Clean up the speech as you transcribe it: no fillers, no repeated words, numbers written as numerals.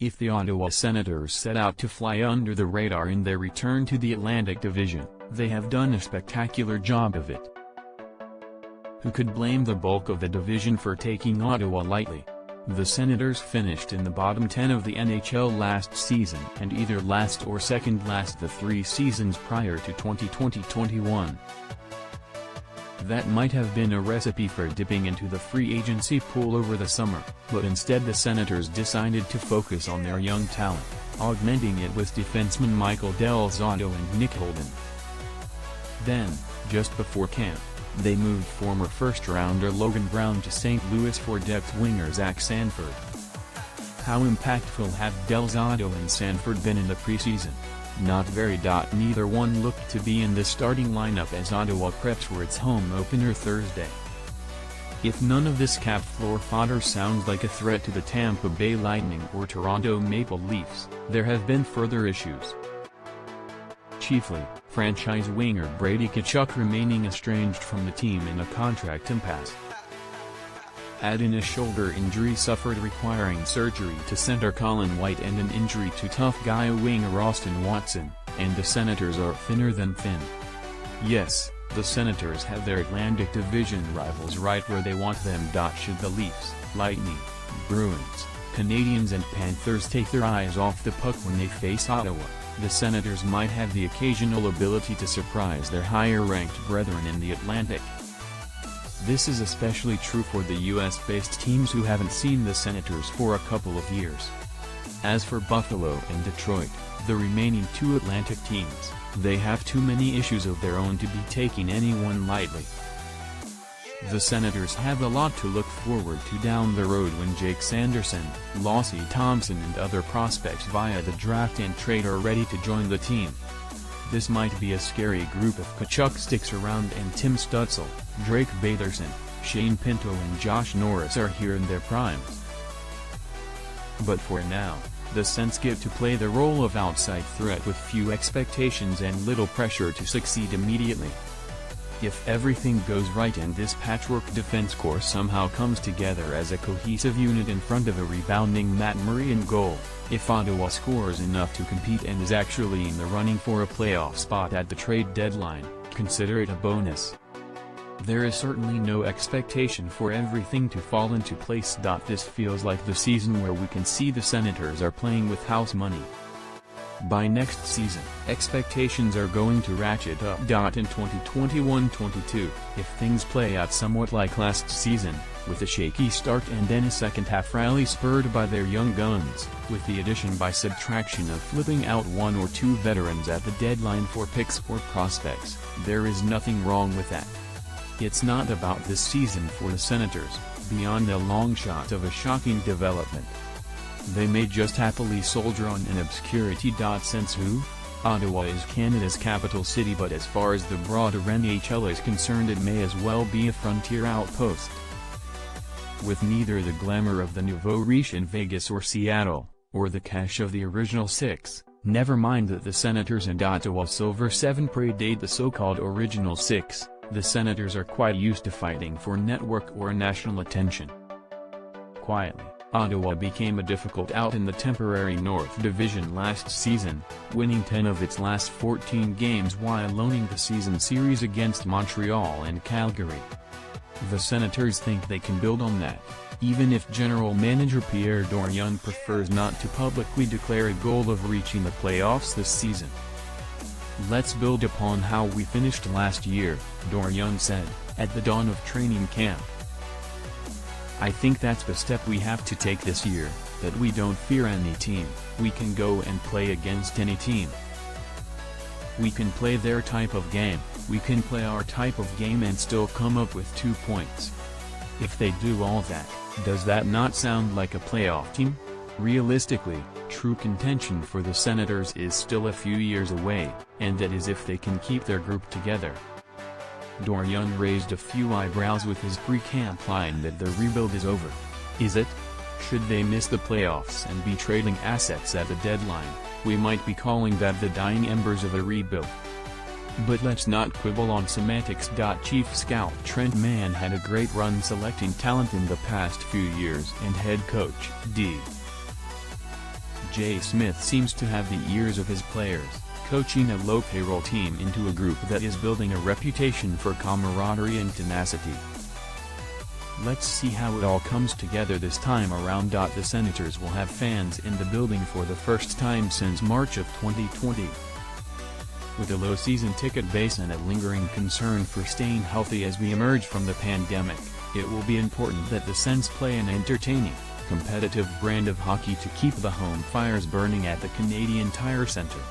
If the Ottawa Senators set out to fly under the radar in their return to the Atlantic Division, they have done a spectacular job of it. Who could blame the bulk of the division for taking Ottawa lightly? The Senators finished in the bottom 10 of the NHL last season and either last or second last the 3 seasons prior to 2020-21. That might have been a recipe for dipping into the free agency pool over the summer, but instead the Senators decided to focus on their young talent, augmenting it with defensemen Michael Del Zotto and Nick Holden. Then, just before camp, they moved former first-rounder Logan Brown to St. Louis for depth winger Zach Sanford. How impactful have Del Zotto and Sanford been in the preseason? Not very. Neither one looked to be in the starting lineup as Ottawa preps for its home opener Thursday. If none of this cap floor fodder sounds like a threat to the Tampa Bay Lightning or Toronto Maple Leafs, there have been further issues. Chiefly, franchise winger Brady Tkachuk remaining estranged from the team in a contract impasse. Add in a shoulder injury suffered requiring surgery to center Colin White and an injury to tough guy winger Austin Watson, and the Senators are thinner than thin. Yes, the Senators have their Atlantic Division rivals right where they want them. Should the Leafs, Lightning, Bruins, Canadiens and Panthers take their eyes off the puck when they face Ottawa, the Senators might have the occasional ability to surprise their higher-ranked brethren in the Atlantic. This is especially true for the US-based teams who haven't seen the Senators for a couple of years. As for Buffalo and Detroit, the remaining 2 Atlantic teams, they have too many issues of their own to be taking anyone lightly. The Senators have a lot to look forward to down the road when Jake Sanderson, Lossie Thompson and other prospects via the draft and trade are ready to join the team. This might be a scary group if Tkachuk sticks around and Tim Stützle, Drake Batherson, Shane Pinto and Josh Norris are here in their primes. But for now, the Sens get to play the role of outside threat with few expectations and little pressure to succeed immediately. If everything goes right and this patchwork defense core somehow comes together as a cohesive unit in front of a rebounding Matt Murray in goal, if Ottawa scores enough to compete and is actually in the running for a playoff spot at the trade deadline, consider it a bonus. There is certainly no expectation for everything to fall into place. This feels like the season where we can see the Senators are playing with house money. By next season, expectations are going to ratchet up. In 2021-22, if things play out somewhat like last season, with a shaky start and then a second-half rally spurred by their young guns, with the addition by subtraction of flipping out 1 or 2 veterans at the deadline for picks or prospects, there is nothing wrong with that. It's not about this season for the Senators, beyond a long shot of a shocking development. They may just happily soldier on in obscurity. Since who? Ottawa is Canada's capital city, but as far as the broader NHL is concerned it may as well be a frontier outpost. With neither the glamour of the nouveau riche in Vegas or Seattle, or the cash of the original 6, never mind that the Senators and Ottawa Silver 7 predate the so-called original 6, the Senators are quite used to fighting for network or national attention. Quietly, Ottawa became a difficult out in the temporary North Division last season, winning 10 of its last 14 games while owning the season series against Montreal and Calgary. The Senators think they can build on that, even if general manager Pierre Dorion prefers not to publicly declare a goal of reaching the playoffs this season. "Let's build upon how we finished last year," Dorion said, at the dawn of training camp. "I think that's the step we have to take this year, that we don't fear any team, we can go and play against any team. We can play their type of game, we can play our type of game and still come up with 2 points. If they do all that, does that not sound like a playoff team?" Realistically, true contention for the Senators is still a few years away, and that is if they can keep their group together. Dorion raised a few eyebrows with his pre-camp line that the rebuild is over. Is it? Should they miss the playoffs and be trading assets at the deadline, we might be calling that the dying embers of a rebuild. But let's not quibble on semantics. Chief scout Trent Mann had a great run selecting talent in the past few years, and head coach D. J. Smith seems to have the ears of his players, coaching a low-payroll team into a group that is building a reputation for camaraderie and tenacity. Let's see how it all comes together this time around. The Senators will have fans in the building for the first time since March of 2020. With a low season ticket base and a lingering concern for staying healthy as we emerge from the pandemic, it will be important that the Sens play an entertaining, competitive brand of hockey to keep the home fires burning at the Canadian Tire Centre.